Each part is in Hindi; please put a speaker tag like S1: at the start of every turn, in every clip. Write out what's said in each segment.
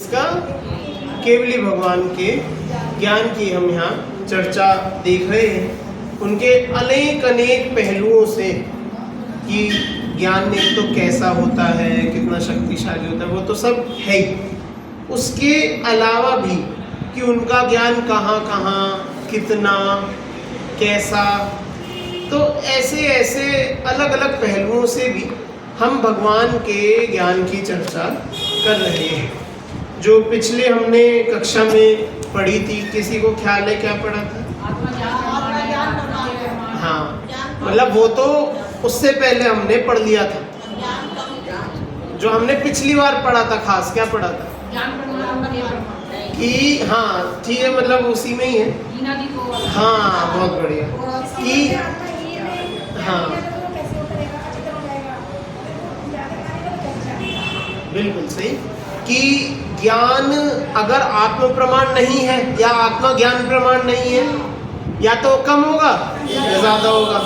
S1: इसका केवली भगवान के ज्ञान की हम यहाँ चर्चा देख रहे हैं, उनके अनेक अनेक पहलुओं से कि ज्ञान एक तो कैसा होता है, कितना शक्तिशाली होता है, वो तो सब है ही। उसके अलावा भी कि उनका ज्ञान कहाँ कहाँ, कितना, कैसा, तो ऐसे ऐसे अलग अलग पहलुओं से भी हम भगवान के ज्ञान की चर्चा कर रहे हैं। जो पिछले हमने कक्षा में पढ़ी थी, किसी को ख्याल है क्या पढ़ा था? हाँ, मतलब वो तो उससे पहले हमने पढ़ लिया था। जो हमने पिछली बार पढ़ा था, खास क्या पढ़ा था कि हाँ ठीक है, मतलब उसी में ही है। हाँ बहुत बढ़िया कि हाँ बिल्कुल सही कि ज्ञान अगर आत्म प्रमाण नहीं है या आत्मा ज्ञान प्रमाण नहीं है, या तो कम होगा या ज्यादा होगा।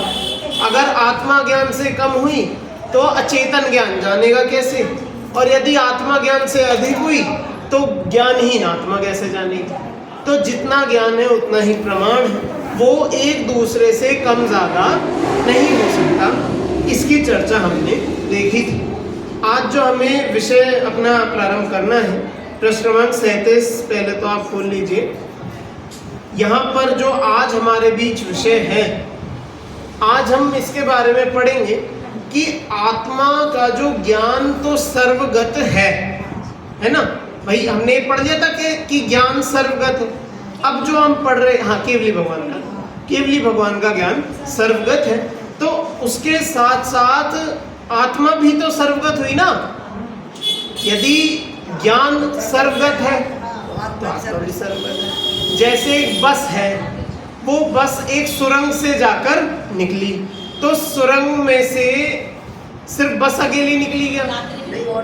S1: अगर आत्मा ज्ञान से कम हुई तो अचेतन ज्ञान जानेगा कैसे, और यदि आत्मा ज्ञान से अधिक हुई तो ज्ञानहीन आत्मा कैसे जानेगी। तो जितना ज्ञान है उतना ही प्रमाण है, वो एक दूसरे से कम ज्यादा नहीं हो सकता। इसकी चर्चा हमने देखी थी। आज जो हमें विषय अपना प्रारंभ करना है, प्रश्न क्रमांक 37 पहले तो आप खोल लीजिए। यहाँ पर जो आज हमारे बीच विषय है, आज हम इसके बारे में पढ़ेंगे कि आत्मा का जो ज्ञान तो सर्वगत है ना भाई। हमने पढ़ लिया था कि ज्ञान सर्वगत है। अब जो हम पढ़ रहे, हाँ केवली भगवान का ज्ञान सर्वगत है, तो उसके साथ साथ आत्मा भी तो सर्वगत हुई ना। यदि ज्ञान सर्वगत है तो आत्मा भी सर्वगत है। जैसे एक बस है, वो बस एक सुरंग से जाकर निकली, तो सुरंग में से सिर्फ बस अकेली निकली क्या?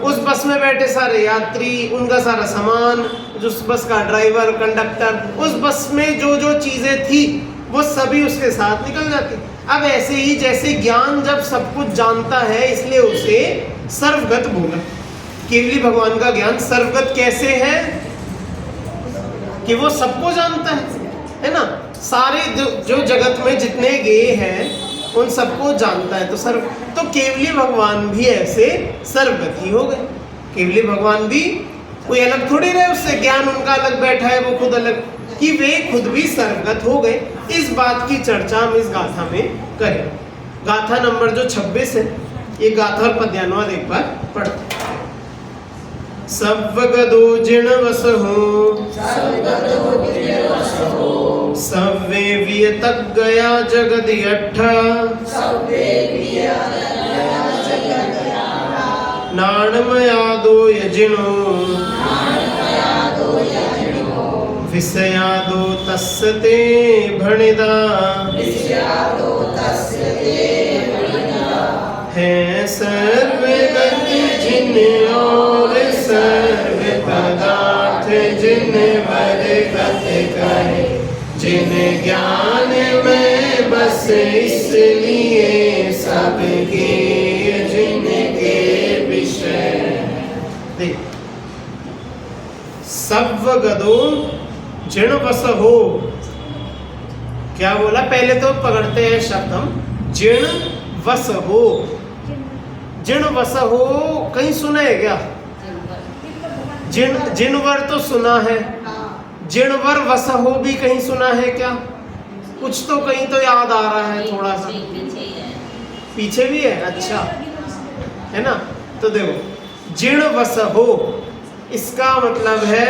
S1: उस बस में बैठे सारे यात्री, उनका सारा सामान, उस बस का ड्राइवर, कंडक्टर, उस बस में जो जो चीजें थी वो सभी उसके साथ निकल जाती। अब ऐसे ही जैसे ज्ञान जब सब कुछ जानता है, इसलिए उसे सर्वगत बोला। केवली भगवान का ज्ञान सर्वगत कैसे है कि वो सबको जानता है ना। सारे जो जगत में जितने गेय हैं उन सबको जानता है, तो केवली भगवान भी ऐसे सर्वगत ही हो गए। केवली भगवान भी कोई अलग थोड़ी रहे, उससे ज्ञान उनका अलग बैठा है, वो खुद अलग, कि वे खुद भी सर्वगत हो गए। इस बात की चर्चा हम इस गाथा में करें। गाथा नंबर जो 26 है, ये गाथा और पद्यानुवाद एक बार पढ़ते। सव्वगदो जिण वसहो सव्वे वियतक गया जगदियठ नाणमयादो यजिनो विषयादो तस्य ते भणिदा है सर्वगत जिन और सर्व पदार्थ जिन वर्गत कहे, जिन ज्ञान में बस इसलिए सबके जिनके विषय। देख, सव्वगदो जिण वसहो, क्या बोला? पहले तो पकड़ते हैं शब्द हम, जिण वसहो। जिण वसहो कहीं सुना है क्या? जिनवर तो सुना है, जिणवर वसहो भी कहीं सुना है क्या? कुछ तो कहीं तो याद आ रहा है थोड़ा सा, पीछे भी है, अच्छा है ना। तो देखो, जिण वसहो इसका मतलब है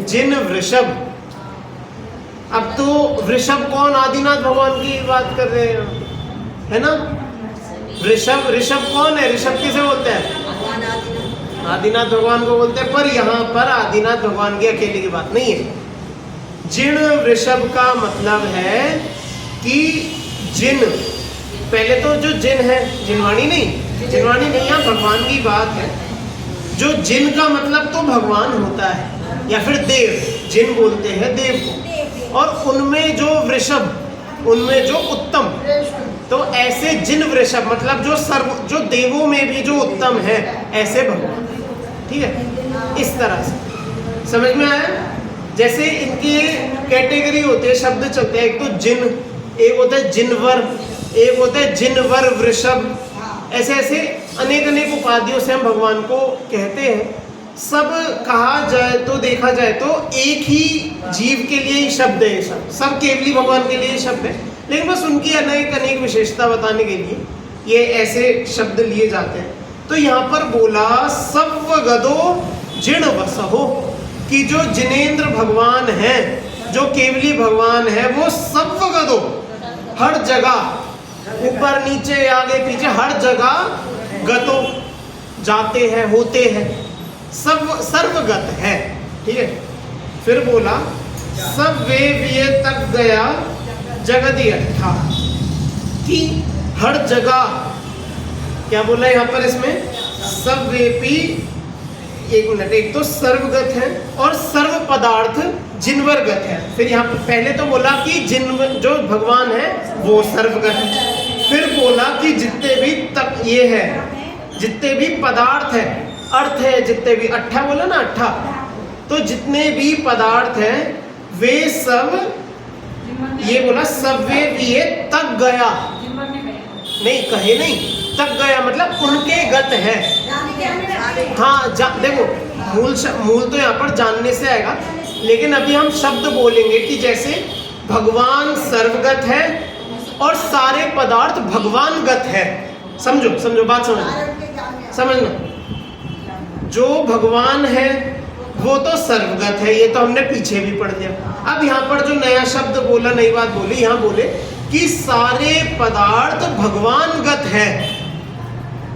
S1: जिन वृषभ। अब तो वृषभ कौन? आदिनाथ भगवान की बात कर रहे हैं, है ना। ऋषभ कौन है? ऋषभ किसे बोलते हैं? आदिनाथ भगवान को बोलते हैं, पर यहाँ पर आदिनाथ भगवान की अकेले की बात नहीं है। जिन वृषभ का मतलब है कि जिन, पहले तो जो जिन है, जिनवाणी नहीं, यहाँ भगवान की बात है। जो जिन का मतलब तो भगवान होता है या फिर देव, जिन बोलते हैं देव को, और उनमें जो वृषभ, उनमें जो उत्तम, तो ऐसे जिन वृषभ मतलब जो देवों में भी जो उत्तम है, ऐसे भगवान, ठीक है। इस तरह से समझ में आया? जैसे इनके कैटेगरी होते हैं, शब्द चलते हैं, एक तो जिन, एक होता है जिनवर, एक होता है जिनवर वृषभ, ऐसे ऐसे अनेक अनेक उपाधियों से हम भगवान को कहते हैं। सब कहा जाए तो, देखा जाए तो एक ही जीव के लिए ही शब्द है, सब केवली भगवान के लिए शब्द है, लेकिन बस उनकी अनेक अनेक विशेषता बताने के लिए ये ऐसे शब्द लिए जाते हैं। तो यहाँ पर बोला सव्वगदो जिण वसहो, कि जो जिनेंद्र भगवान है, जो केवली भगवान है, वो सव्वगदो हर जगह, ऊपर नीचे आगे पीछे हर जगह गतो जाते हैं, होते हैं, सब सर्वगत है। ठीक है, फिर बोला सब वे विये तक गया जगति अट्ठा, कि हर जगह, क्या बोला यहाँ पर इसमें, सब वेपी, एक मिनट, एक तो सर्वगत है और सर्व पदार्थ जिनवरगत है। फिर यहाँ पर पहले तो बोला कि जिन जो भगवान है वो सर्वगत है, फिर बोला कि जितने भी तक ये है, जितने भी पदार्थ है, अर्थ है, जितने भी, अट्ठा बोला ना, अट्ठा, तो जितने भी पदार्थ हैं वे सब, ये बोला सब वे विये तक गया, नहीं कहे नहीं, तक गया मतलब उनके गत है। हाँ देखो, मूल तो यहाँ पर जानने से आएगा, लेकिन अभी हम शब्द बोलेंगे कि जैसे भगवान सर्वगत है और सारे पदार्थ भगवानगत है। समझो समझो बात, समझना, जो भगवान है वो तो सर्वगत है, ये तो हमने पीछे भी पढ़ लिया। अब यहाँ पर जो नया शब्द बोला, नई बात बोली, यहाँ बोले कि सारे पदार्थ भगवानगत है,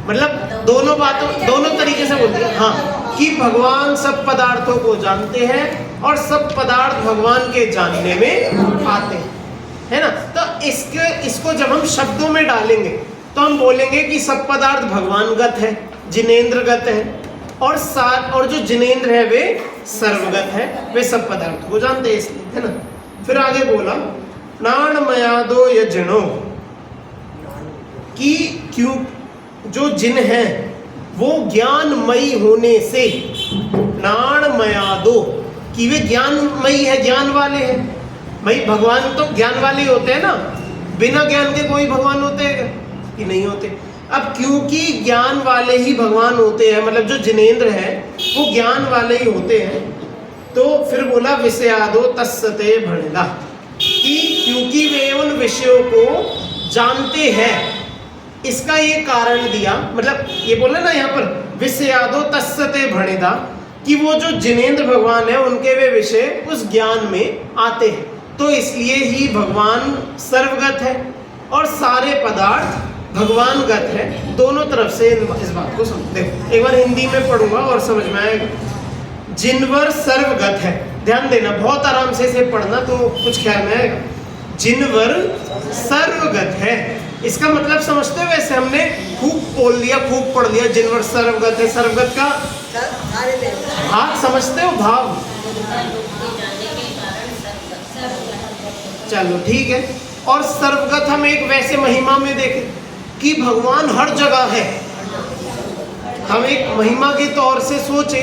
S1: मतलब दोनों बातों, दोनों तरीके से बोलते हैं। हाँ, कि भगवान सब पदार्थों को जानते हैं और सब पदार्थ भगवान के जानने में आते हैं, है ना। तो इसको जब हम शब्दों में डालेंगे तो हम बोलेंगे कि सब पदार्थ भगवानगत है, जिनेंद्रगत है, और जो जिनेंद्र है वे सर्वगत है, वे सब पदार्थ को जानते हैं, इसलिए, है ना। फिर आगे बोला प्राणमयादो यजिणो, कि क्यों जो जिन है वो ज्ञानमयी होने से, प्राणमयादो, कि वे ज्ञानमयी है, ज्ञान वाले हैं। भाई भगवान तो ज्ञान वाले ही होते हैं ना, बिना ज्ञान के कोई भगवान होते हैं कि नहीं होते। अब क्योंकि ज्ञान वाले ही भगवान होते हैं, मतलब जो जिनेंद्र है वो ज्ञान वाले ही होते हैं, तो फिर बोला विषयादो तस्सते भणिला, कि क्योंकि वे उन विषयों को जानते हैं, इसका ये कारण दिया, मतलब ये बोला ना यहाँ पर विषयादो तस्सते भणिला, कि वो जो जिनेंद्र भगवान है उनके वे विषय उस ज्ञान में आते हैं, तो इसलिए ही भगवान सर्वगत है और सारे पदार्थ भगवानगत है। दोनों तरफ से इस बात को समझ, देखो एक बार हिंदी में पढ़ूंगा और समझ में आएगा। जिनवर सर्वगत है, ध्यान देना, बहुत आराम से इसे पढ़ना तो कुछ ख्याल में आएगा। जिनवर सर्वगत है, इसका मतलब समझते हो, वैसे हमने खूब बोल लिया, खूब पढ़ लिया, जिनवर सर्वगत है, सर्वगत का भाव समझते हो, भाव, चलो ठीक है। और सर्वगत हम एक वैसे महिमा में देखें कि भगवान हर जगह है, हम एक महिमा के तौर से सोचे,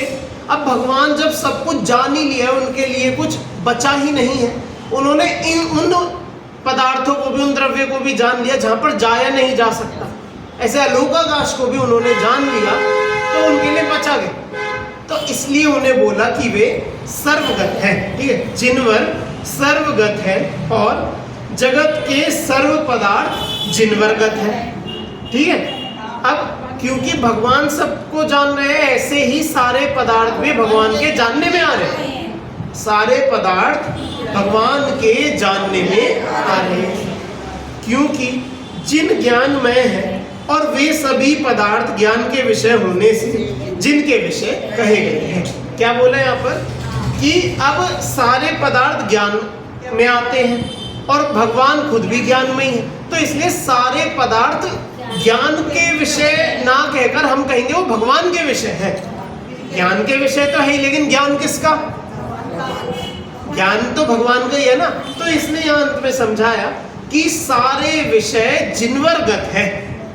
S1: अब भगवान जब सब कुछ जान ही लिया, उनके लिए कुछ बचा ही नहीं है, उन्होंने उन पदार्थों को भी, उन द्रव्य को भी जान लिया जहाँ पर जाया नहीं जा सकता, ऐसे अलोकाकाश को भी उन्होंने जान लिया, तो उनके लिए बचा गया, तो इसलिए उन्हें बोला कि वे सर्वगत है। ठीक है, जिनवर सर्वगत है और जगत के सर्व पदार्थ जिनवरगत है। ठीक है, अब क्योंकि भगवान सबको जान रहे हैं, ऐसे ही सारे पदार्थ भी भगवान के जानने में आ रहे हैं, सारे पदार्थ भगवान के जानने में आ रहे हैं, क्योंकि जिन ज्ञानमय है और वे सभी पदार्थ ज्ञान के विषय होने से जिनके विषय कहे गए हैं। क्या बोला यहाँ पर कि अब सारे पदार्थ ज्ञान में आते हैं और भगवान खुद भी ज्ञानमय है, तो इसलिए सारे पदार्थ ज्ञान के विषय ना कहकर हम कहेंगे वो भगवान के विषय है। ज्ञान के विषय तो है ही, लेकिन ज्ञान किसका? ज्ञान तो भगवान का ही है ना। तो इसने यहाँ अंत में समझाया कि सारे विषय जिनवरगत है।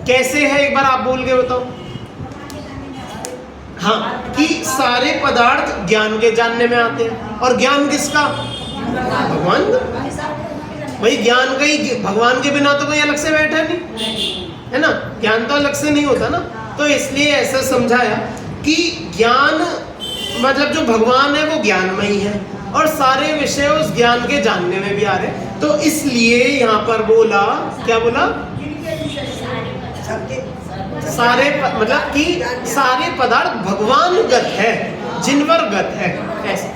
S1: कैसे है, एक बार आप बोल के बताओ। हाँ, कि सारे पदार्थ ज्ञान के जानने में आते हैं। और ज्ञान किसका? भगवान का। भाई ज्ञान का ही, भगवान के बिना तो कोई अलग से बैठा नहीं है ना, ज्ञान तो अलग से नहीं होता ना। तो इसलिए ऐसा समझाया कि ज्ञान मतलब जो भगवान है वो ज्ञानमयी है और सारे विषय उस ज्ञान के जानने में भी आ रहे हैं। तो इसलिए यहाँ पर बोला, क्या बोला? सारे मतलब कि सारे पदार्थ भगवान गत है, जिनवर गत है, ऐसे।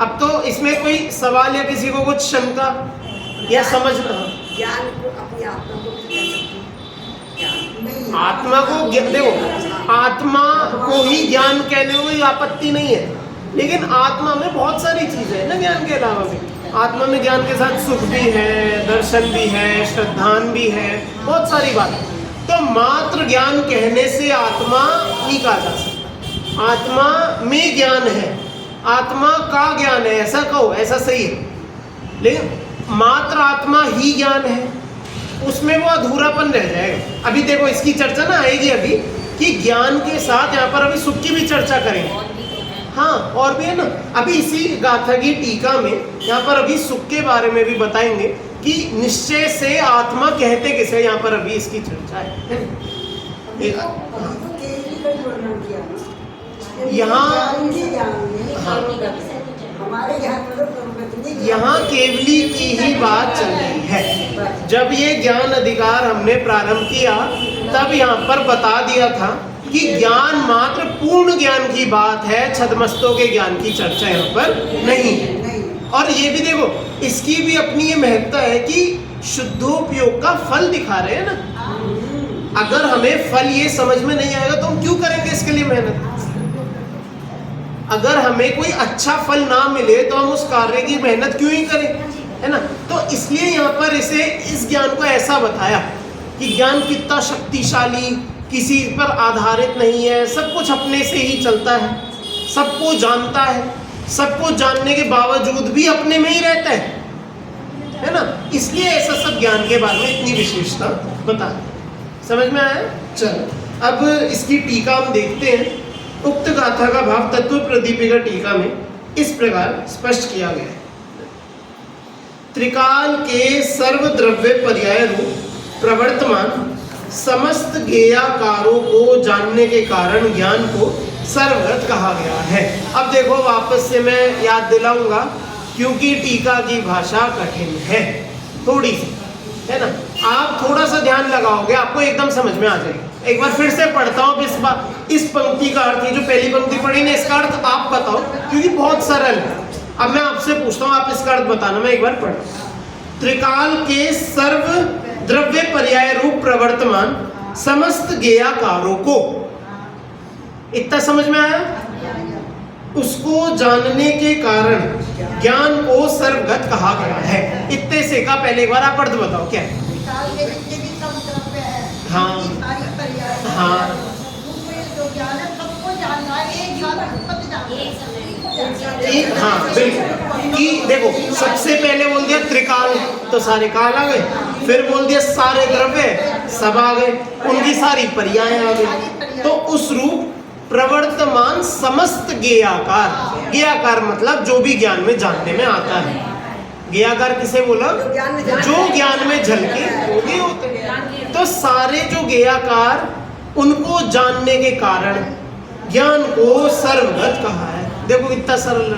S1: अब तो इसमें कोई सवाल या किसी को कुछ शंका या समझना?
S2: ज्ञान को अपनी आत्मा को
S1: आत्मा को देखो, आत्मा को ही ज्ञान कहने में कोई आपत्ति नहीं है, लेकिन आत्मा में बहुत सारी चीजें हैं ना ज्ञान के अलावा भी। आत्मा में ज्ञान के साथ सुख भी है, दर्शन भी है, श्रद्धान भी है, बहुत सारी बातें। तो मात्र ज्ञान कहने से आत्मा नहीं कहा जा सकता। आत्मा में ज्ञान है, आत्मा का ज्ञान है, ऐसा कहो, ऐसा सही है। लेकिन मात्र आत्मा ही ज्ञान है, उसमें वो अधूरापन रह जाएगा। अभी देखो इसकी चर्चा ना आएगी अभी, कि ज्ञान के साथ यहाँ पर अभी सुख की भी चर्चा करेंगे। हाँ, और भी है ना, अभी इसी गाथा की टीका में यहाँ पर अभी सुख के बारे में भी बताएंगे कि निश्चय से आत्मा कहते किसे, यहाँ पर अभी इसकी चर्चा है। यहाँ केवली की ही बात चल रही है। जब ये ज्ञान अधिकार हमने प्रारंभ किया तब यहाँ पर बता दिया था कि ज्ञान मात्र पूर्ण ज्ञान की बात है, छद्मस्तों के ज्ञान की चर्चा यहाँ पर नहीं है। और ये भी देखो, इसकी भी अपनी ये महत्ता है कि शुद्धोपयोग का फल दिखा रहे हैं ना। अगर हमें फल ये समझ में नहीं आएगा तो हम क्यों करेंगे इसके लिए मेहनत? अगर हमें कोई अच्छा फल ना मिले तो हम उस कार्य की मेहनत क्यों ही करें, है ना। तो इसलिए यहाँ पर इसे, इस ज्ञान को ऐसा बताया कि ज्ञान कितना शक्तिशाली, किसी पर आधारित नहीं है, सब कुछ अपने से ही चलता है, सबको जानता है, सबको जानने के बावजूद भी अपने में ही रहता है ना। इसलिए ऐसा सब ज्ञान के बारे में इतनी विशेषता बता। समझ में आया? चलो अब इसकी टीका हम देखते हैं। उक्त गाथा का भाव तत्व प्रदीपिका टीका में इस प्रकार स्पष्ट किया गया है। त्रिकाल के सर्वद्रव्य पर्याय रूप प्रवर्तमान समस्त ज्ञेयाकारों को जानने के कारण ज्ञान को सर्वगत कहा गया है। अब देखो वापस से मैं याद दिलाऊंगा, क्योंकि टीका की भाषा कठिन है थोड़ी सी, है ना। आप थोड़ा सा ध्यान लगाओगे आपको एकदम समझ में आ जाएगा। एक बार फिर से पढ़ता हूँ इस पंक्ति का अर्थ, ये जो पहली पंक्ति पढ़ी ना, इसका अर्थ आप बताओ, क्योंकि बहुत सरल है। अब मैं आपसे पूछता हूँ, आप इसका अर्थ बताना। मैं एक बार पढ़, त्रिकाल के सर्व द्रव्य पर्याय रूप प्रवर्तमान समस्त ज्ञेयाकारों को, इतना समझ में आया? उसको जानने के कारण ज्ञान को सर्वगत कहा गया है। इतने से का पहले एक बार आप अर्थ बताओ क्या है? हाँ हाँ हाँ बिल्कुल। कि देखो सबसे पहले बोल दिया त्रिकाल, तो सारे काल आ गए। फिर बोल दिया सारे द्रव्य, सब आ गए, उनकी सारी पर्याय आ गई। तो उस रूप प्रवर्तमान समस्त ज्ञेयाकार, ज्ञेयाकार मतलब जो भी ज्ञान में जानने में आता है। ज्ञेयाकार किसे बोला? जो ज्ञान में झलके वो भी होते हैं। तो सारे जो ज्ञेयाकार, उनको जानने के कारण ज्ञान को सर्वगत कहा है। देखो कितना सरल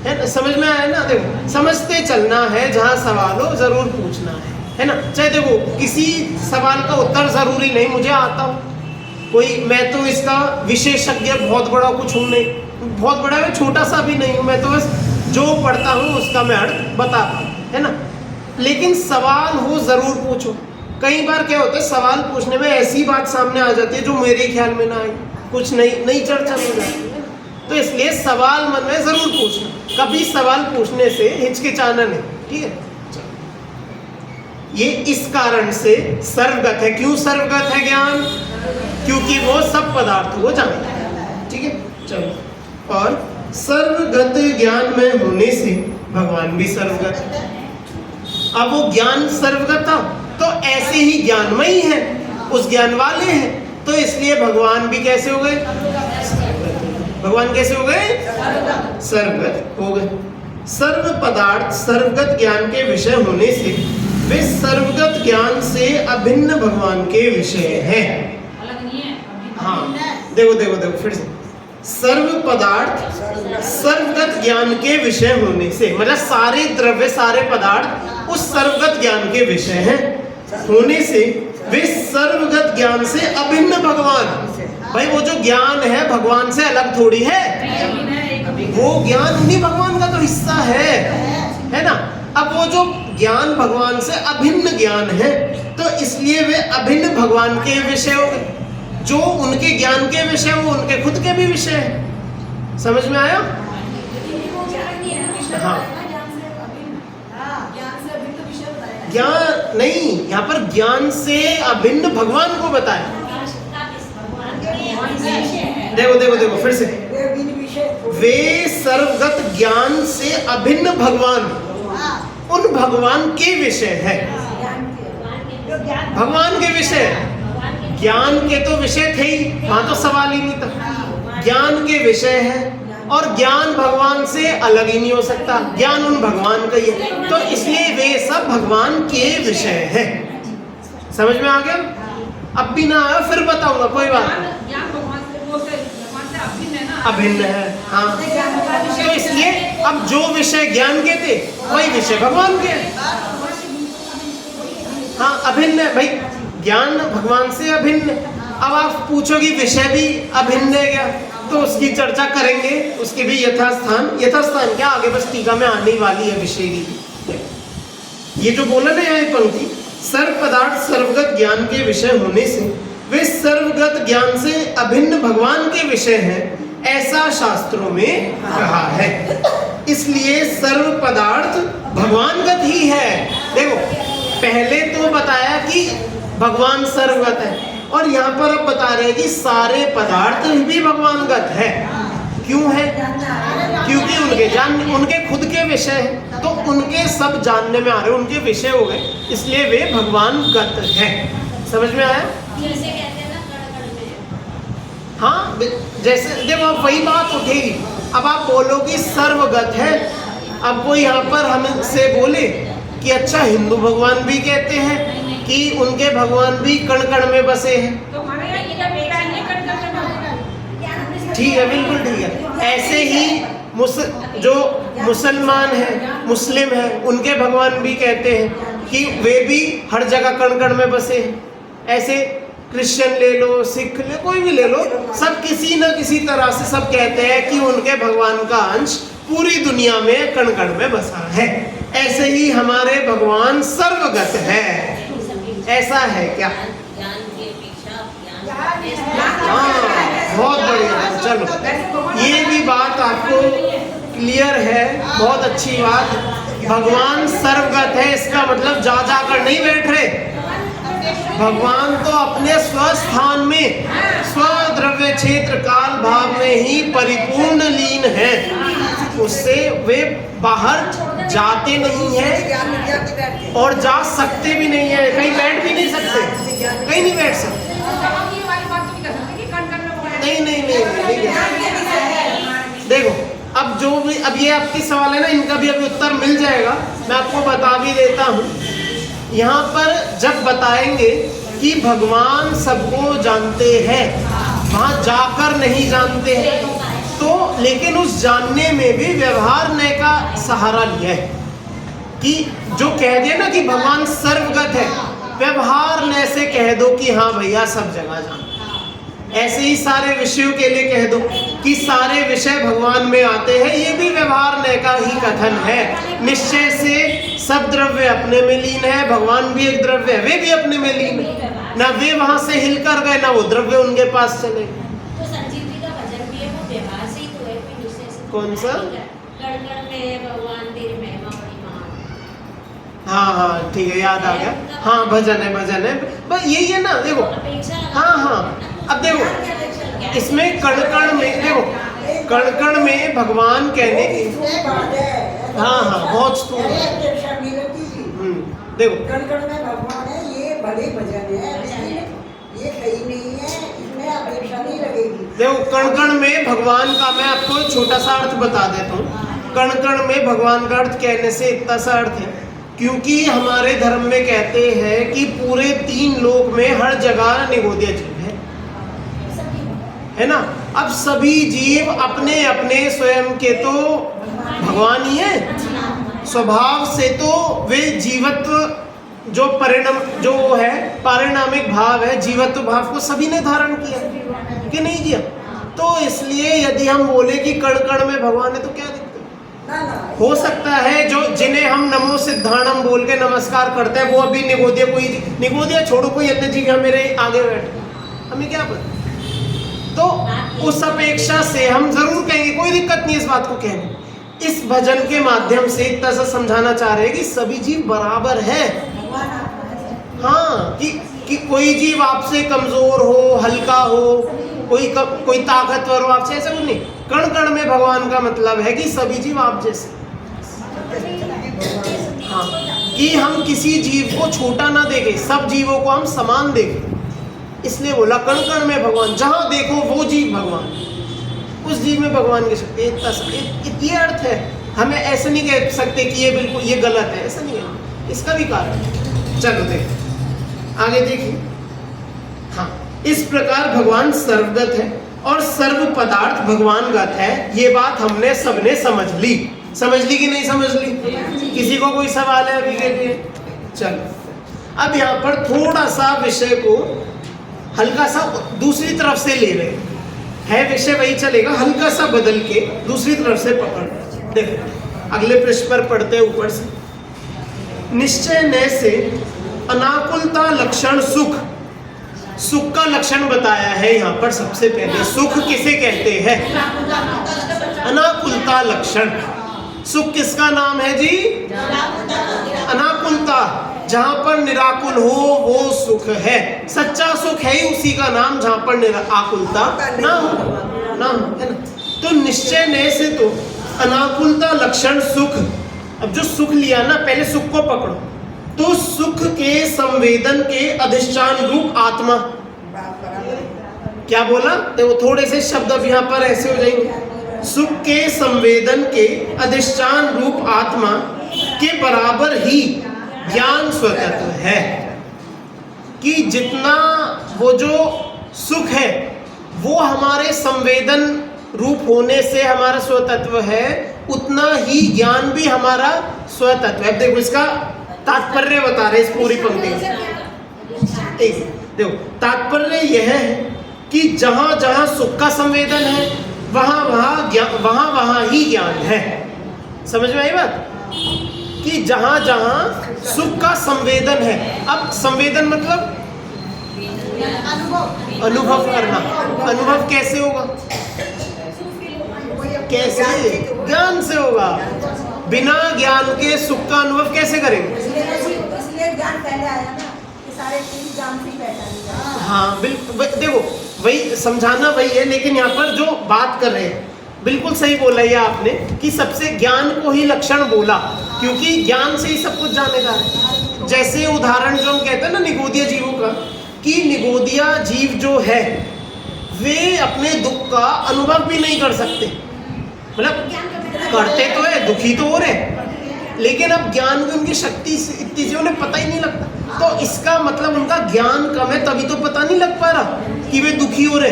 S1: है ना, समझ में आया ना। देखो समझते चलना है, जहाँ सवाल हो जरूर पूछना है ना। चाहे देखो किसी सवाल का उत्तर जरूरी नहीं मुझे आता हो, कोई, मैं तो इसका विशेषज्ञ बहुत बड़ा कुछ हूँ नहीं, बहुत बड़ा मैं छोटा सा भी नहीं हूँ, मैं तो बस जो पढ़ता हूँ उसका मैं अर्थ बताता हूँ, है ना। लेकिन सवाल हो जरूर पूछो। कई बार क्या होता है, सवाल पूछने में ऐसी बात सामने आ जाती है जो मेरे ख्याल में ना आई, कुछ नई चर्चा में जाती है। तो इसलिए सवाल मन में जरूर पूछना, कभी सवाल पूछने से हिचकिचाना नहीं, ठीक है। ये इस कारण से सर्वगत है। क्यों सर्वगत है ज्ञान? क्योंकि वो सब पदार्थों को जानता है, ठीक है। चलो, और सर्वगत ज्ञान में होने से भगवान भी सर्वगत है। अब वो ज्ञान सर्वगत था तो ऐसे ही ज्ञानमयी है, उस ज्ञान वाले हैं, तो इसलिए भगवान भी कैसे हो गए? भगवान कैसे हो गए? सर्वगत हो गए। सर्व पदार्थ सर्वगत ज्ञान के विषय होने से वे सर्वगत ज्ञान से अभिन्न भगवान के विषय हैं।
S3: अलग नहीं है।
S1: हाँ, देखो फिर से। सर्व पदार्थ सर्वगत ज्ञान के विषय होने से, मतलब सारे द्रव्य सारे पदार्थ उस सर्वगत ज्ञान के विषय हैं होने से वे सर्वगत ज्ञान से अभिन्न भगवान। भाई वो जो ज्ञान है भगवान से अलग थोड़ी है, वो ज्ञान उन्हीं भगवान का तो हिस्सा है ना। अब वो जो ज्ञान भगवान से अभिन्न ज्ञान है, तो इसलिए वे अभिन्न भगवान के विषय हो गए। जो उनके ज्ञान के विषय वो उनके खुद के भी विषय है। समझ में आया? हाँ, ज्ञान नहीं, यहाँ पर ज्ञान से अभिन्न भगवान को बताया। देखो फिर से। वे सर्वगत ज्ञान से अभिन्न भगवान उन भगवान के विषय है। भगवान के विषय, ज्ञान के तो विषय थे ही, वहां तो सवाल ही नहीं था। ज्ञान के विषय है और ज्ञान भगवान से अलग ही नहीं हो सकता, ज्ञान उन भगवान का ही है, तो इसलिए वे सब भगवान के विषय है। समझ में आ गया? अब भी ना आया फिर बताऊंगा, कोई बात नहीं।
S3: ज्ञान भगवान से अभिन्न है ना,
S1: अभिन्न है। हाँ, तो इसलिए अब जो विषय ज्ञान के थे वही विषय भगवान के हैं। हाँ, अभिन्न है भाई, ज्ञान भगवान से अभिन्न। अब आप पूछोगे विषय भी अभिन्न है क्या, तो उसकी चर्चा करेंगे, उसके भी यथास्थान क्या आगे बस टीका में आने वाली है विषय की। ये जो बोला ना यहाँ पंक्ति, सर्व पदार्थ सर्वगत ज्ञान के विषय होने से वे सर्वगत ज्ञान से अभिन्न भगवान के विषय हैं, ऐसा शास्त्रों में कहा है। इसलिए सर्व पदार्थ भगवानगत ही है। देखो, पहले तो बताया कि भगवान सर्वगत है, और यहाँ पर अब बता रहे हैं कि सारे पदार्थ भी भगवानगत है। क्यों है? क्योंकि उनके खुद के विषय हैं, तो उनके सब जानने में आ रहे, उनके विषय हो गए, इसलिए वे भगवानगत है। समझ में आया?
S4: जैसे कहते हैं ना कण कण में।
S1: हाँ, जैसे देखो अब वही बात उठेगी। अब आप बोलोगे सर्वगत है, अब वो यहाँ पर हमसे बोले कि अच्छा हिंदू भगवान भी कहते हैं कि उनके भगवान भी कण कण में बसे हैं।
S3: तो हमारे यहाँ ये जब बेटा है कण कण में।
S1: ठीक है, बिल्कुल ठीक है। ऐसे ही जो मुसलमान हैं, मुस्लिम हैं, उनके भगवान भी कहते हैं कि वे भी हर जगह कण कण में बसे हैं। ऐसे क्रिश्चियन ले लो, सिख ले, कोई भी ले लो, सब किसी न किसी तरह से सब कहते हैं कि उनके भगवान का अंश पूरी दुनिया में कण कण में बसा है। ऐसे ही हमारे भगवान सर्वगत है। ऐसा है क्या?
S4: ज्ञान के पीछा
S1: हाँ, बहुत बढ़िया। चलो, ये भी बात आपको क्लियर है, बहुत अच्छी बात। भगवान सर्वगत है, इसका मतलब जा जाकर नहीं बैठ रहे। भगवान तो अपने स्वस्थान में, स्वद्रव्य क्षेत्र काल भाव में ही परिपूर्ण लीन है। उससे वे बाहर जाते नहीं हैं और जा सकते भी नहीं है, कहीं बैठ भी नहीं सकते, कहीं नहीं बैठ सकते। नहीं। देखो, अब जो भी, अब ये आपके सवाल है ना, इनका भी अभी उत्तर मिल जाएगा, मैं आपको बता भी देता हूँ। यहाँ पर जब बताएंगे कि भगवान सबको जानते हैं, वहाँ जाकर नहीं जानते हैं, तो लेकिन उस जानने में भी व्यवहार नय का सहारा लिया है। कि जो कह दिया ना कि भगवान सर्वगत है, व्यवहार नय से कह दो कि हाँ भैया सब जगह जानते। ऐसे ही सारे विषयों के लिए कह दो कि सारे विषय भगवान में आते हैं, ये भी व्यवहार नय का ही कथन है। निश्चय से सब द्रव्य अपने में लीन है, भगवान भी एक द्रव्य है, वे भी अपने में लीन है। ना वे वहां से हिलकर गए, ना वो द्रव्य उनके पास चले।
S4: तो संजीव जी का भजन भी है, वो व्यवहार से ही तो है, कोई दूसरे से।
S1: कौन सा?
S4: कण कण में भगवान तेरी महिमा बड़ी महान।
S1: हाँ, ठीक है, याद आ गया। हाँ, भजन है बस यही है ना। देखो, हाँ, अब देखो इसमें कण कण में, देखो कण कण में भगवान कहने की, हाँ, बहुत स्थूल है। देखो
S2: कण कण में भगवान है, ये भले भजन है, लेकिन ये सही नहीं है। इसमें अपेक्षा नहीं लगेगी।
S1: देखो कण कण में भगवान का, मैं आपको एक छोटा सा अर्थ बता देता हूँ। कण कण में भगवान का अर्थ कहने से इतना सा अर्थ है, क्योंकि हमारे धर्म में कहते हैं कि पूरे 3 लोक में हर जगह निगोदिया जीव है ना। अब सभी जीव अपने अपने स्वयं के तो भगवान ही है, स्वभाव से तो वे जीवत्व जो परिणाम जो है पारिणामिक भाव है, जीवत्व भाव को सभी ने धारण किया कि नहीं किया। तो इसलिए यदि हम बोले कि कण कण में भगवान है तो क्या दिक्कत है? हो सकता है जो जिन्हें हम नमो सिद्धाणम बोल के नमस्कार करते हैं वो अभी निगोदिया, कोई निगोदिया छोड़ो कोई अन्य जीव यहाँ मेरे आगे बैठे, हमें क्या पता। तो उस अपेक्षा से हम जरूर कहेंगे, कोई दिक्कत नहीं इस बात को कहने। इस भजन के माध्यम से इतना सा समझाना चाह रहे हैं कि सभी जीव बराबर है। हाँ कि कोई जीव आपसे कमजोर हो, हल्का हो, कोई ताकतवर हो आपसे, ऐसा कुछ नहीं। कण कण में भगवान का मतलब है कि सभी जीव आप जैसे। हाँ कि हम किसी जीव को छोटा ना देखें, सब जीवों को हम समान देखें। इसलिए बोला कण कण में भगवान, जहां देखो वो जीव भगवान, उस जीव में भगवान की शक्ति। ये अर्थ है। हमें ऐसे नहीं कह सकते कि ये बिल्कुल ये गलत है, ऐसा नहीं है, इसका भी कारण है। चलो देख आगे देखिए। हाँ इस प्रकार भगवान सर्वगत है और सर्व पदार्थ भगवानगत है। ये बात हमने सबने समझ ली कि नहीं समझ ली? किसी को कोई सवाल है अभी के लिए? चलो अब यहाँ पर थोड़ा सा विषय को हल्का सा दूसरी तरफ से ले रहे हैं, विषय वही चलेगा, हल्का सा बदल के दूसरी तरफ से पकड़। देखो अगले पृष्ठ पर पढ़ते हैं ऊपर से। निश्चय न से अनाकुलता लक्षण सुख, सुख का लक्षण बताया है यहाँ पर। सबसे पहले सुख किसे कहते हैं? अनाकुलता लक्षण। सुख किसका नाम है जी? अनाकुलता, जहां पर निराकुल हो वो सुख है। सच्चा सुख है ही उसी का नाम जहां पर आकुलता ना हो, है ना। तो निश्चय ने से तो अनाकुलता लक्षण सुख। अब जो सुख लिया ना, पहले सुख को पकड़ो, तो सुख के संवेदन के अधिष्ठान रूप आत्मा। क्या बोला? देखो थोड़े से शब्द अब यहाँ पर ऐसे हो जाएंगे। सुख के संवेदन के अधिष्ठान रूप आत्मा के बराबर ही ज्ञान स्वतंत्र है। कि जितना वो जो सुख है वो हमारे संवेदन रूप होने से हमारा स्वतत्व है, उतना ही ज्ञान भी हमारा स्वतत्व है। देखो इसका तात्पर्य बता रहे इस पूरी पंक्ति में। देखो तात्पर्य यह है कि जहां जहां सुख का संवेदन है वहां ही ज्ञान है। समझ में आई बात? कि जहां जहां सुख का संवेदन है। अब संवेदन मतलब अनुभव करना। अनुभव कैसे होगा? कैसे? ज्ञान से होगा। बिना ज्ञान के सुख का अनुभव कैसे करेंगे?
S2: इसलिए ज्ञान पहले आया ना, सारे चीज ज्ञान से पहचानी।
S1: हाँ बिल्कुल, देखो वही समझाना वही है, लेकिन यहाँ पर जो बात कर रहे हैं बिल्कुल सही बोला ये आपने कि सबसे ज्ञान को ही लक्षण बोला, क्योंकि ज्ञान से ही सब कुछ जानेगा है। जैसे उदाहरण जो हम कहते हैं ना निगोदिया जीवों का, कि निगोदिया जीव जो है वे अपने दुख का अनुभव भी नहीं कर सकते। मतलब करते तो है, दुखी तो हो रहे, लेकिन अब ज्ञान की उनकी शक्ति इतनी सी उन्हें पता ही नहीं लगता। तो इसका मतलब उनका ज्ञान कम है, तभी तो पता नहीं लग पा रहा कि वे दुखी हो रहे।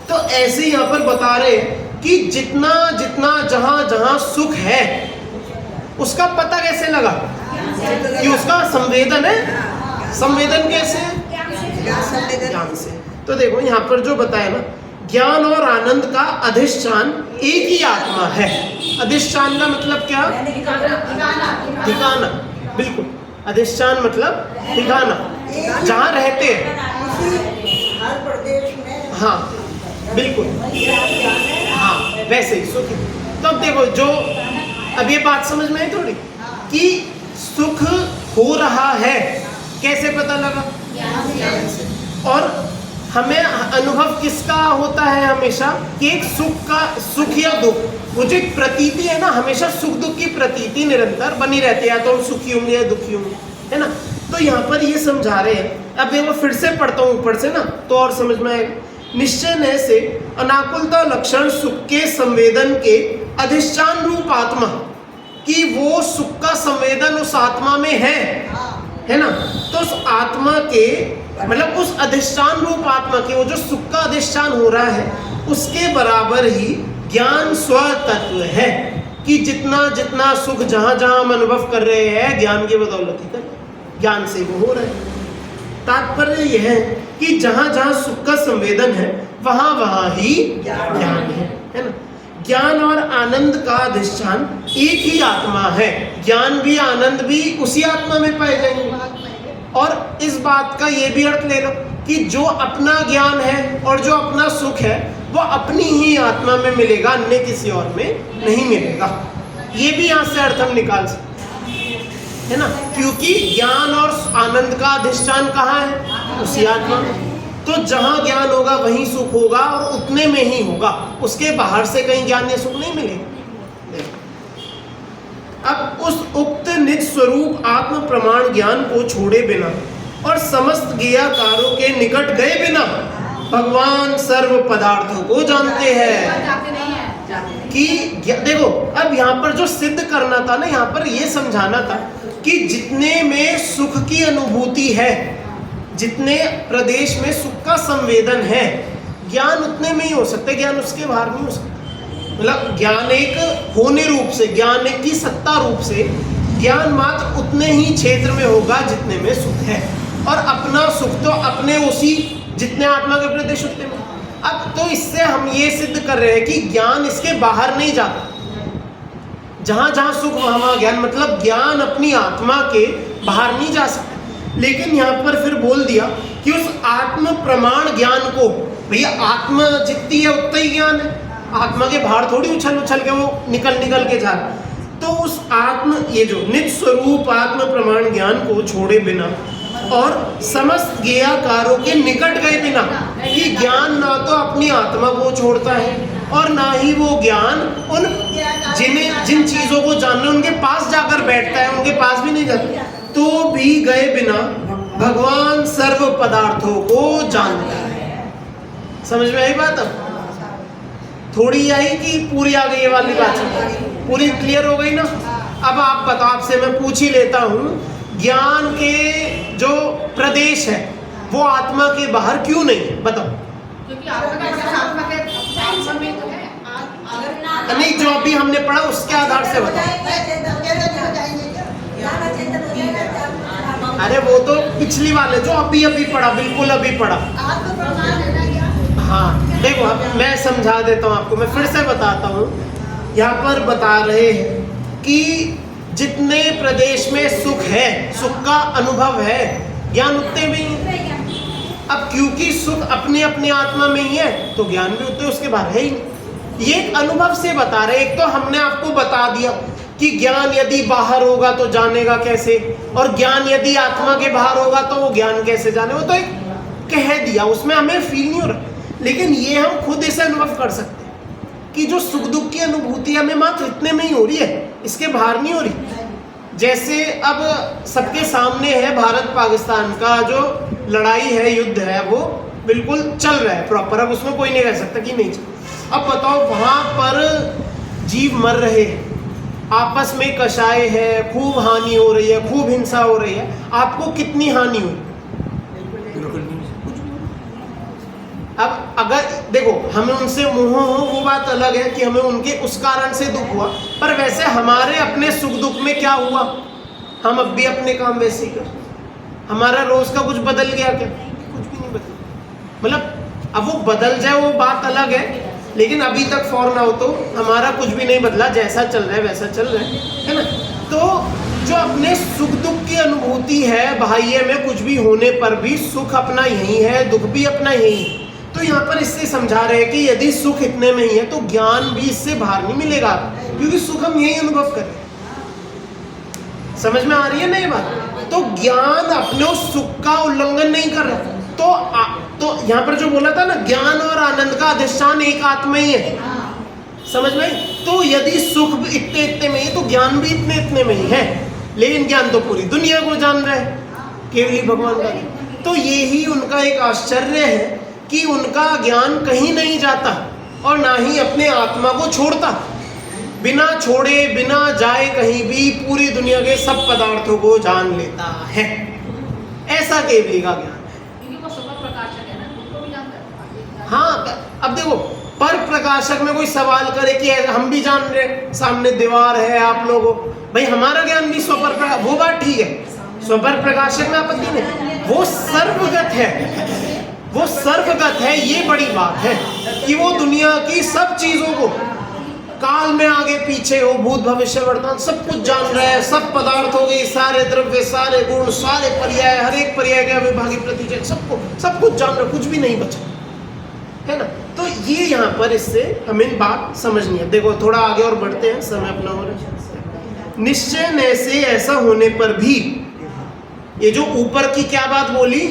S1: तो ऐसे यहाँ पर बता रहे कि जितना जितना जहां जहां सुख है उसका पता कैसे लगा? कि उसका संवेदन है। संवेदन कैसे? ज्ञान से। तो देखो यहाँ पर जो बताया ना, ज्ञान और आनंद का अधिष्ठान एक ही आत्मा है। अधिष्ठान का मतलब क्या? ठिकाना। बिल्कुल, अधिष्ठान मतलब ठिकाना, जहाँ रहते हैं।
S2: हर प्रदेश में।
S1: हाँ बिल्कुल, हाँ वैसे ही सुख। तो अब देखो जो अब ये बात समझ में आई थोड़ी कि सुख हो रहा है कैसे पता लगा? और हमें अनुभव किसका होता है हमेशा? कि एक सुख या दुख, वो जो एक प्रतीति है ना, हमेशा सुख दुख की प्रतीति निरंतर बनी रहती है। तो हम सुखी होंगे या दुखी होंगे, है ना। तो यहाँ पर ये समझा रहे हैं। अब देखो फिर से पढ़ता हूँ ऊपर से ना, तो और समझ में आएगा निश्चय से अनाकुलता लक्षण सुख के संवेदन के अधिष्ठान रूप आत्मा, कि वो सुख का संवेदन उस आत्मा में है ना, तो उस आत्मा के मतलब उस अधिष्ठान रूप आत्मा के वो जो सुख का अधिष्ठान हो रहा है उसके बराबर ही ज्ञान स्वतत्व है, कि जितना जितना सुख जहां जहां हम अनुभव कर रहे हैं ज्ञान की बदौलत ही कर रहे हैं, ज्ञान से वो हो रहा है। तात्पर्य यह है कि जहां जहां सुख का संवेदन है वहां वहां ही ज्ञान है ना। ज्ञान और आनंद का अधिष्ठान एक ही आत्मा है, ज्ञान भी आनंद भी उसी आत्मा में पाए जाएंगे। और इस बात का ये भी अर्थ ले लो कि जो अपना ज्ञान है और जो अपना सुख है वो अपनी ही आत्मा में मिलेगा, अन्य किसी और में नहीं मिलेगा। ये भी यहाँ से अर्थ हम निकाल सकते है ना, क्योंकि ज्ञान और आनंद का अधिष्ठान कहाँ है? उसी आत्मा में। तो जहां ज्ञान होगा वहीं सुख होगा और उतने में ही होगा, उसके बाहर से कहीं ज्ञान या सुख नहीं मिलेगा। अब उस उक्त निज स्वरूप आत्म प्रमाण ज्ञान को छोड़े बिना और समस्त ज्ञेयाकारों के निकट गए बिना भगवान सर्व पदार्थों को जानते हैं। कि देखो अब यहाँ पर जो सिद्ध करना था ना, यहाँ पर ये समझाना था कि जितने में सुख की अनुभूति है, जितने प्रदेश में सुख का संवेदन है, ज्ञान उतने में ही हो सकता है, ज्ञान उसके बाहर नहीं हो सकता। मतलब ज्ञान एक होने रूप से, ज्ञान एक की सत्ता रूप से ज्ञान मात्र उतने ही क्षेत्र में होगा जितने में सुख है, और अपना सुख तो अपने उसी जितने आत्मा के प्रदेश उतने में। अब तो इससे हम ये सिद्ध कर रहे हैं कि ज्ञान इसके बाहर नहीं जाता, जहां जहां सुख वहां वहां ज्ञान, मतलब ज्ञान अपनी आत्मा के बाहर नहीं जा सकता। लेकिन यहाँ पर फिर बोल दिया कि उस आत्म प्रमाण ज्ञान को, भैया आत्मा जितनी है उतना ही ज्ञान है, आत्मा के बाहर थोड़ी उछल उछल के वो निकल के जा रहा। तो उस आत्म ये जो निज स्वरूप आत्म प्रमाण ज्ञान को छोड़े बिना और समस्त ज्ञेयाकारों के निकट गए बिना, कि ज्ञान ना तो अपनी आत्मा को छोड़ता है और ना ही वो ज्ञान उन जिन चीजों को जानने उनके पास जाकर बैठता है, उनके पास भी नहीं जाता, तो भी गए बिना भगवान सर्व पदार्थों को जानता है। समझ में आई बात? अब थोड़ी आई कि पूरी आ गई ये वाली बात? पूरी क्लियर हो गई ना? अब आप बताओ, आपसे मैं पूछ ही लेता हूँ, ज्ञान के जो प्रदेश है वो आत्मा के बाहर क्यों नहीं? बताओ।
S3: क्योंकि आत्मा में तो है,
S1: नहीं, जो अभी हमने पढ़ा उसके आधार से बताओ। अरे वो तो पिछली वाले जो अभी पढ़ा, बिल्कुल अभी पढ़ा। हाँ देखो, अब मैं समझा देता हूँ आपको, मैं फिर से बताता हूँ। यहाँ पर बता रहे हैं कि जितने प्रदेश में सुख है, सुख का अनुभव है, ज्ञान उतने में ही। अब क्योंकि सुख अपनी अपनी आत्मा में ही है तो ज्ञान भी उतने उसके बाहर है ही नहीं। ये एक अनुभव से बता रहे। एक तो हमने आपको बता दिया कि ज्ञान यदि बाहर होगा तो जानेगा कैसे, और ज्ञान यदि आत्मा के बाहर होगा तो वो ज्ञान कैसे जाने, वो तो एक कह दिया, उसमें हमें फील नहीं हो रहा। लेकिन ये हम खुद इसे अनुभव कर सकते हैं कि जो सुख दुख की अनुभूति हमें मात्र इतने में ही हो रही है, इसके बाहर नहीं हो रही। जैसे अब सबके सामने है भारत पाकिस्तान का जो लड़ाई है, युद्ध है, वो बिल्कुल चल रहा है प्रॉपर। अब उसमें कोई नहीं कह सकता कि नहीं चल। अब बताओ, वहां पर जीव मर रहे हैं, आपस में कषाय है, खूब हानि हो रही है, खूब हिंसा हो रही है। आपको कितनी हानि हुई? अब अगर देखो हमें उनसे मोह हो वो बात अलग है कि हमें उनके उस कारण से दुख हुआ, पर वैसे हमारे अपने सुख दुख में क्या हुआ? हम अब भी अपने काम वैसे ही कर, हमारा रोज का कुछ बदल गया क्या? कुछ भी नहीं बदला। मतलब अब वो बदल जाए वो बात अलग है, लेकिन अभी तक फॉर नाउ तो हमारा कुछ भी नहीं बदला, जैसा चल रहा है वैसा चल रहा है ना। तो जो अपने सुख दुख की अनुभूति है, बाह्य में कुछ भी होने पर भी सुख अपना यही है, दुख भी अपना यही है। तो यहाँ पर इससे समझा रहे हैं कि यदि सुख इतने में ही है तो ज्ञान भी इससे बाहर नहीं मिलेगा, क्योंकि सुख हम यही अनुभव कर रहे हैं। समझ में आ रही है ना ये बात? तो ज्ञान अपने उस सुख का उल्लंघन नहीं कर रहा। तो यहाँ पर जो बोला था ना, ज्ञान और आनंद का अधिष्ठान एक आत्मा ही है। समझ में? तो यदि सुख भी इतने इतने में ही तो ज्ञान भी इतने इतने में ही है, लेकिन ज्ञान तो पूरी दुनिया को जान रहा है, केवल भगवान का। तो यही उनका एक आश्चर्य है कि उनका ज्ञान कहीं नहीं जाता और ना ही अपने आत्मा को छोड़ता। बिना छोड़े बिना जाए कहीं भी पूरी दुनिया के सब पदार्थों को जान लेता है। ऐसा केवली का ज्ञान है।
S3: क्योंकि वो सुपर प्रकाशक है ना, उनको भी जानता है।
S1: हाँ, अब देखो पर प्रकाशक में कोई सवाल करे कि हम भी जान रहे, सामने दीवार है आप लोगों, भाई हमारा ज्ञान भी स्वपर प्रकाश, वो बात ठीक है, स्वपर प्रकाशक में आपत्ति नहीं, वो सर्वगत है, वो सर्वगत है। ये बड़ी बात है कि वो दुनिया की सब चीजों को, काल में आगे पीछे हो, भूत भविष्य वर्तमान सब कुछ जान रहा है। सब पदार्थों के सारे द्रव्य, सारे गुण, सारे पर्याय, हर एक पर्याय के अविभाज्य प्रतिशत, सबको सब कुछ जान रहा, कुछ भी नहीं बचा, है ना। तो ये यहाँ पर इससे हमें बात समझनी है। देखो थोड़ा आगे और बढ़ते हैं, समय अपना हो रहा है। निश्चय न से ऐसा होने पर भी, ये जो ऊपर की क्या बात बोली,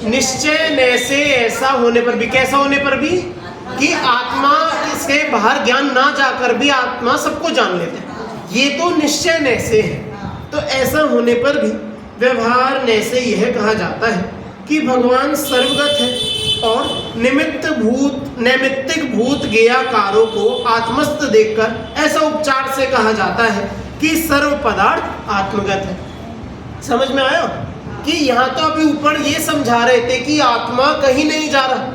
S1: निश्चय न से ऐसा होने पर भी, कैसा होने पर भी, कि आत्मा इसके बाहर ज्ञान ना जाकर भी आत्मा सबको जान लेता है, ये तो निश्चय न से है। तो ऐसा होने पर भी व्यवहार न से यह कहा जाता है कि भगवान सर्वगत है और नैमित्तिक भूत ज्ञेयाकारों को आत्मस्थ देखकर ऐसा उपचार से कहा जाता है कि सर्व पदार्थ आत्मगत है। समझ में आया कि यहाँ तो अभी ऊपर ये समझा रहे थे कि आत्मा कहीं नहीं जा रहा,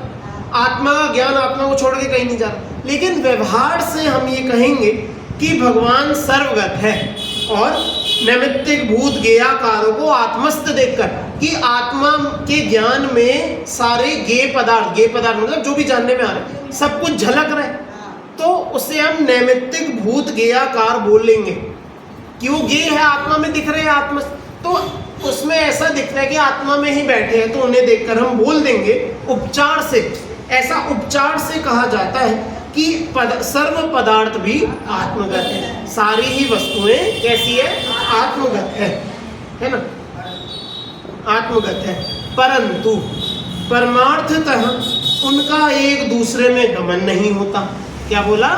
S1: आत्मा का ज्ञान आत्मा को छोड़ के कहीं नहीं जा रहा, लेकिन व्यवहार से हम ये कहेंगे कि भगवान सर्वगत है और नैमित्तिक भूत ज्ञेयाकारों को आत्मस्थ देखकर, कि आत्मा के ज्ञान में सारे ज्ञेय पदार्थ मतलब जो भी जानने में आ रहे हैं सब कुछ झलक रहा है, तो उसे हम नैमित्तिक भूत ज्ञेयाकार बोल लेंगे कि वो ज्ञेय है, आत्मा में दिख रहे हैं, आत्मा तो उसमें ऐसा दिख रहा है कि आत्मा में ही बैठे हैं, तो उन्हें देखकर हम बोल देंगे उपचार से, ऐसा उपचार से कहा जाता है कि सर्व पदार्थ भी आत्मगत है, सारी ही वस्तुएं कैसी है, आत्मगत है ना, आत्मगत है। परंतु परमार्थतः उनका एक दूसरे में गमन नहीं होता। क्या बोला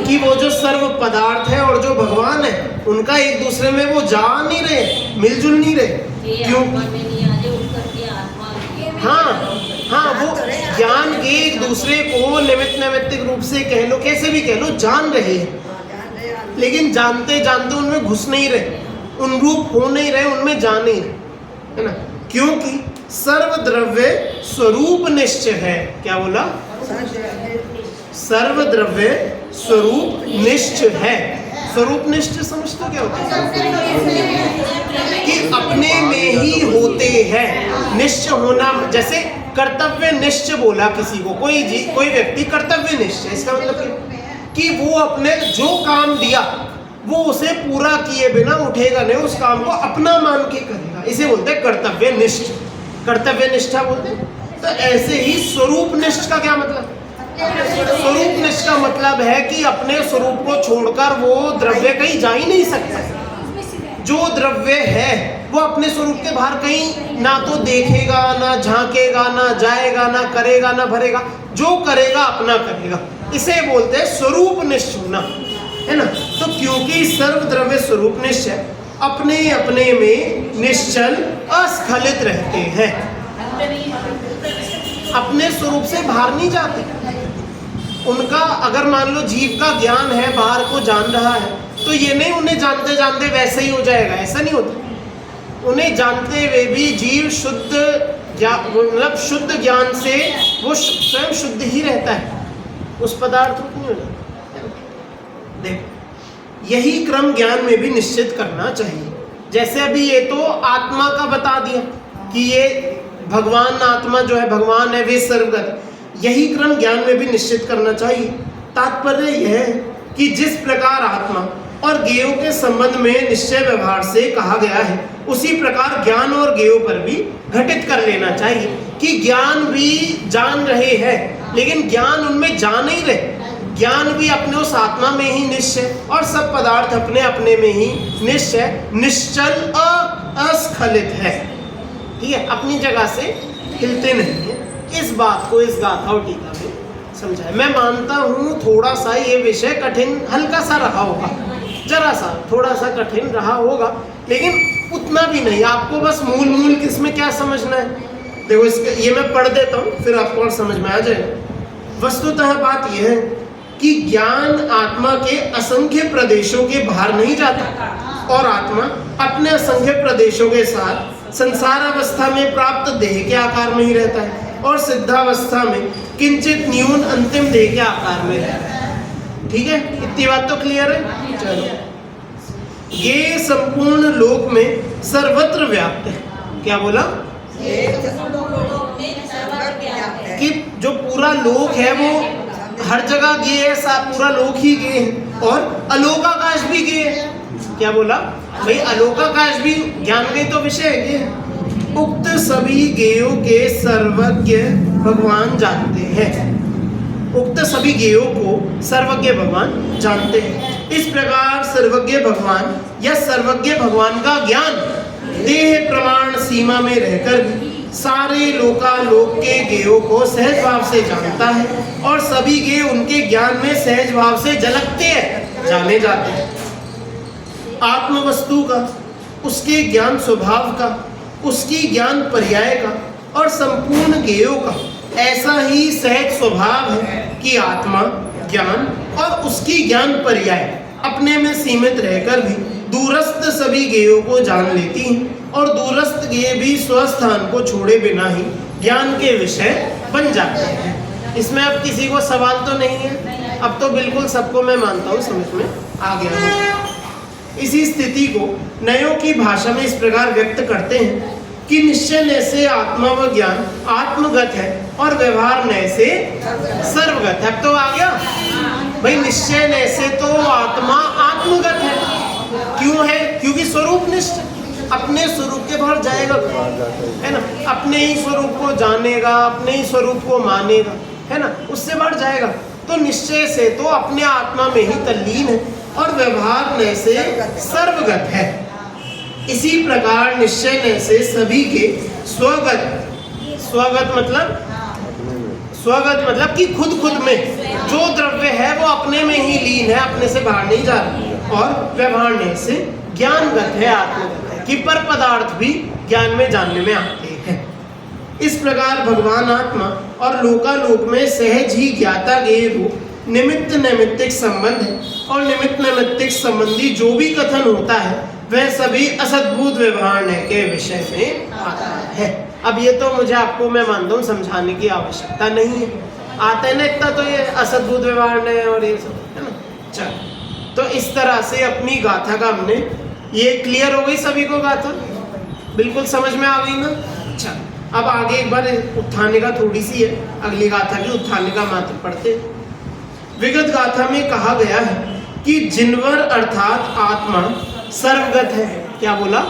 S1: कि वो जो सर्व पदार्थ है और जो भगवान है उनका एक दूसरे में वो जा नहीं रहे, मिलजुल नहीं रहे, क्योंकि हाँ वो ज्ञान के एक दूसरे को नैमित्तिक रूप से कह लो, कैसे भी कह लो, जान रहे हैं, लेकिन जानते जानते उनमें घुस नहीं रहे, उन रूप हो नहीं रहे, उनमें जा नहीं रहे, है ना। क्योंकि सर्वद्रव्य स्वरूप निश्चय है। क्या बोला, सर्वद्रव्य स्वरूप निश्चय है। स्वरूप निश्चय समझते क्या होता है, कि अपने में ही होते हैं। निश्चय होना, जैसे कर्तव्य निश्चय बोला किसी को, कोई व्यक्ति कर्तव्य निश्चय, इसका मतलब कि वो अपने जो काम दिया वो उसे पूरा किए बिना उठेगा नहीं, उस काम को अपना मान के करेगा, इसे बोलते हैं कर्तव्य निष्ठ, कर्तव्य निष्ठा बोलते हैं। तो ऐसे ही स्वरूप निष्ठ का क्या मतलब, स्वरूप निष्ठ का मतलब है कि अपने स्वरूप को छोड़कर वो द्रव्य कहीं जा ही नहीं सकता। जो द्रव्य है वो अपने स्वरूप के बाहर कहीं ना तो देखेगा, ना झांकेगा, ना जाएगा, ना करेगा, ना भरेगा, जो करेगा अपना करेगा, इसे बोलते हैं स्वरूप निष्ठ होना, है ना। तो क्योंकि सर्वद्रव्य स्वरूप निश्चय अपने अपने में निश्चल अस्खलित रहते हैं, अपने स्वरूप से बाहर नहीं जाते। उनका अगर मान लो जीव का ज्ञान है, बाहर को जान रहा है, तो ये नहीं उन्हें जानते जानते वैसे ही हो जाएगा, ऐसा नहीं होता। उन्हें जानते हुए भी जीव शुद्ध मतलब शुद्ध ज्ञान से वो स्वयं शुद्ध ही रहता है, उस पदार्थ को नहीं हो जाता। देखो यही क्रम ज्ञान में भी निश्चित करना चाहिए। जैसे अभी ये तो आत्मा का बता दिया कि ये भगवान आत्मा जो है, भगवान है, वे सर्वगत, यही क्रम ज्ञान में भी निश्चित करना चाहिए। तात्पर्य यह है कि जिस प्रकार आत्मा और ज्ञेयों के संबंध में निश्चय व्यवहार से कहा गया है, उसी प्रकार ज्ञान और ज्ञेयों पर भी घटित कर लेना चाहिए कि ज्ञान भी जान रहे हैं, लेकिन ज्ञान उनमें जा नहीं रहे। ज्ञान भी अपने उस आत्मा में ही निश्चय और सब पदार्थ अपने अपने में ही निश्चय, निश्चल अस्खलित है, ठीक है, अपनी जगह से हिलते नहीं है। इस बात को इस गाथा और टीका में समझाए। मैं मानता हूँ थोड़ा सा ये विषय कठिन हल्का सा रहा होगा, जरा सा थोड़ा सा कठिन रहा होगा, लेकिन उतना भी नहीं। आपको बस मूल किसमें क्या समझना है देखो इसके ये मैं पढ़ देता हूँ, फिर आपको और समझ में आ जाएगा। वस्तुतः बात यह है कि ज्ञान आत्मा के असंख्य प्रदेशों के बाहर नहीं जाता, और आत्मा अपने असंख्य प्रदेशों के साथ संसार अवस्था में प्राप्त देह के आकार में ही रहता है, और सिद्धावस्था में किंचित न्यून अंतिम देह के आकार में रहता है। ठीक है, इतनी बात तो क्लियर है। चलो, ये संपूर्ण लोक में सर्वत्र व्याप्त है। क्या बोला? कि जो पूरा लोक है वो हर जगह गे है, साथ पूरा लोक ही गे है, और अलोकाकाश भी गे है। क्या बोला भाई? अलोकाकाश भी ज्ञान के तो विषय है गे। उक्त सभी गेयों के सर्वज्ञ भगवान जानते हैं। उक्त सभी गेयों को सर्वज्ञ भगवान जानते हैं। इस प्रकार सर्वज्ञ भगवान या सर्वज्ञ भगवान का ज्ञान देह प्रमाण सीमा में रहकर भी सारे लोकालोक के गेयों को सहज भाव से जानता है, और सभी गेय उनके ज्ञान में सहज भाव से झलकते हैं, जाने जाते हैं। आत्म वस्तु का, उसके ज्ञान स्वभाव का, उसकी ज्ञान पर्याय का और संपूर्ण गेयों का ऐसा ही सहज स्वभाव है कि आत्मा ज्ञान और उसकी ज्ञान पर्याय अपने में सीमित रहकर भी दूरस्थ सभी गेयों को जान लेती हैं, और दूरस्थ गेय भी स्वस्थान को छोड़े बिना ही ज्ञान के विषय बन जाते हैं। इसमें अब किसी को सवाल तो नहीं है? अब तो बिल्कुल सबको मैं मानता हूँ समझ में आ गया है। इसी स्थिति को नयों की भाषा में इस प्रकार व्यक्त करते हैं कि निश्चय नय से आत्मा व ज्ञान आत्मगत है, और व्यवहार नय से सर्वगत है। अब तो आ गया भाई, निश्चय नय से तो आत्मा आत्मगत है। क्यों है? क्योंकि स्वरूप निष्ठ, अपने स्वरूप के बाहर जाएगा, है ना, अपने ही स्वरूप को जानेगा, अपने ही स्वरूप को मानेगा, है ना, उससे बढ़ जाएगा। तो निश्चय से तो अपने आत्मा में ही तल्लीन है, और व्यवहार नय से सर्वगत है। इसी प्रकार निश्चय नय से सभी के स्वगत, स्वगत मतलब कि खुद खुद में जो द्रव्य है वो अपने में ही लीन है, अपने से बाहर नहीं जा रहा। और व्यवहार नय से ज्ञानगत है, आत्मगत है, कि पर पदार्थ भी ज्ञान में जानने में आते हैं। इस प्रकार भगवान आत्मा और लोकालोक में सहज ही ज्ञाता गेय रूप निमित्त नैमित्तिक संबंध है, और निमित्त नैमित्तिक संबंधी जो भी कथन होता है वह सभी असद्भूत व्यवहार के विषय में आता है। अब ये तो मुझे आपको मैं मानता हूँ समझाने की आवश्यकता नहीं है, आता है ना इतना, तो ये असद्भूत व्यवहार और ये सब है ना। चलो, तो इस तरह से अपनी गाथा का हमने ये क्लियर हो गई सभी को, गाथा बिल्कुल समझ में आ गई ना। अच्छा, अब आगे एक बार उत्थान का थोड़ी सी है, अगली गाथा की उत्थान का मात्र पढ़ते हैं। विगत गाथा में कहा गया है कि जिनवर अर्थात आत्मा सर्वगत है। क्या बोला?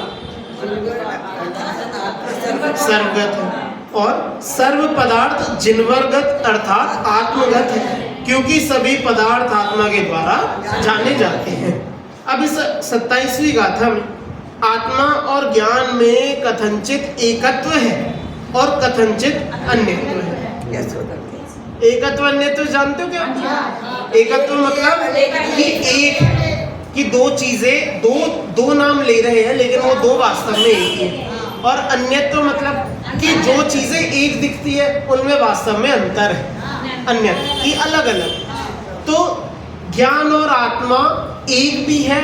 S1: सर्वगत है, और सर्व पदार्थ जिनवरगत अर्थात आत्मगत है, क्योंकि सभी पदार्थ आत्मा के द्वारा जाने जाते हैं। अब इस 27वीं गाथा में आत्मा और ज्ञान में कथनचित एकत्व है और कथनचित अन्यत्व है। एकत्व अन्यत्व जानते हो क्या? एकत्व मतलब कि एक है, कि दो चीजें दो नाम ले रहे हैं लेकिन वो दो वास्तव में एक ही है। और अन्यत्व मतलब कि जो चीजें एक दिखती है उनमें वास्तव में अंतर है, अन्यत्व कि अलग अलग। तो ज्ञान और आत्मा एक भी है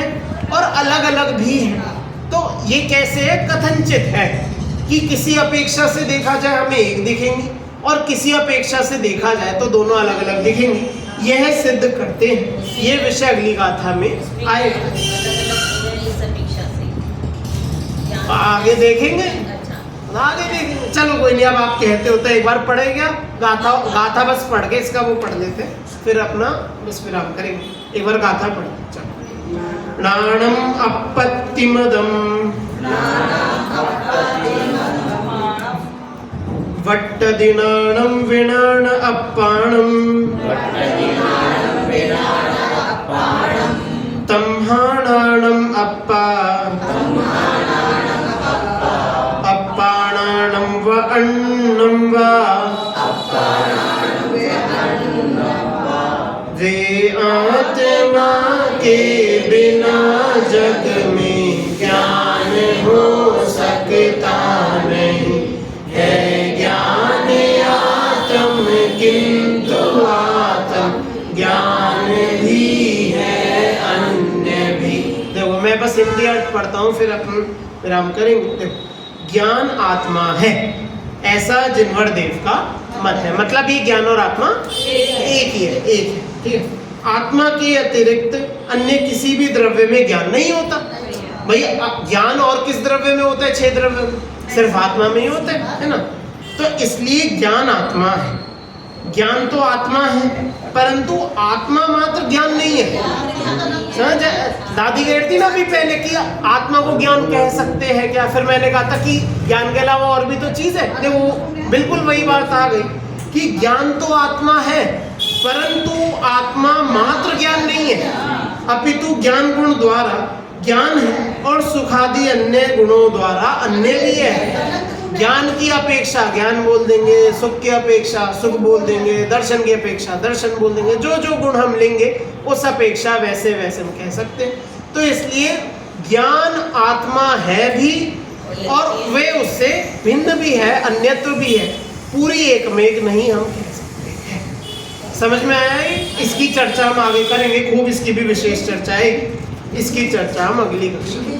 S1: और अलग अलग भी है। तो ये कैसे है? कथनचित है कि किसी अपेक्षा से देखा जाए हमें एक दिखेंगी, और किसी अपेक्षा से देखा जाए तो दोनों अलग अलग दिखेंगे। यह सिद्ध करते हैं। ये विषय अगली गाथा में आएगा, आगे देखेंगे, आगे देखेंगे। चलो कोई नहीं, अब आप कहते हो तो एक बार पढ़ेगा गाथा बस पढ़ के इसका वो पढ़ लेते हैं, फिर अपना बस विराम करेंगे। एक बार गाथा पढ़ते। चलो, प्राणम अपत्तिमदम वट्टदिनाणं विनाण अप्पाणं तम्हाणाणं अप्पा अप्पाणाणं व अन्नं वा वे आत्मा के बिना जग में ज्ञान हो सकता नहीं है। देखो मैं बस हिंदी अर्थ पढ़ता हूँ, फिर अपन विराम करेंगे। देखो, ज्ञान आत्मा है ऐसा जिनवर देव का मत है। मतलब ये ज्ञान और आत्मा एक ही है, एक है, ठीक है। आत्मा के अतिरिक्त अन्य किसी भी द्रव्य में ज्ञान नहीं होता। भैया ज्ञान और किस द्रव्य में होता है? 6 द्रव्य में, सिर्फ आत्मा में ही होता है ना। तो इसलिए ज्ञान आत्मा है, ज्ञान तो आत्मा है, परंतु आत्मा मात्र ज्ञान नहीं है। समझ? दादी कहती ना अभी पहले कि आत्मा को ज्ञान कह सकते हैं क्या, फिर मैंने कहा था कि ज्ञान के अलावा और भी तो चीज है। देखो बिल्कुल वही बात आ गई कि ज्ञान तो आत्मा है, परंतु आत्मा मात्र ज्ञान नहीं है, अपितु ज्ञान गुण द्वारा ज्ञान है और सुखादि अन्य गुणों द्वारा अन्य भी है। ज्ञान की अपेक्षा ज्ञान बोल देंगे, सुख की अपेक्षा सुख बोल देंगे, दर्शन की अपेक्षा दर्शन बोल देंगे, जो जो गुण हम लेंगे उस अपेक्षा वैसे वैसे हम कह सकते हैं। तो इसलिए ज्ञान आत्मा है भी और वे उससे भिन्न भी है, अन्यत्व भी है, पूरी एक में एक नहीं हम कह सकते हैं। समझ में आया? इसकी चर्चा हम आगे करेंगे, खूब इसकी भी विशेष चर्चा है, इसकी चर्चा हम अगली कक्षा में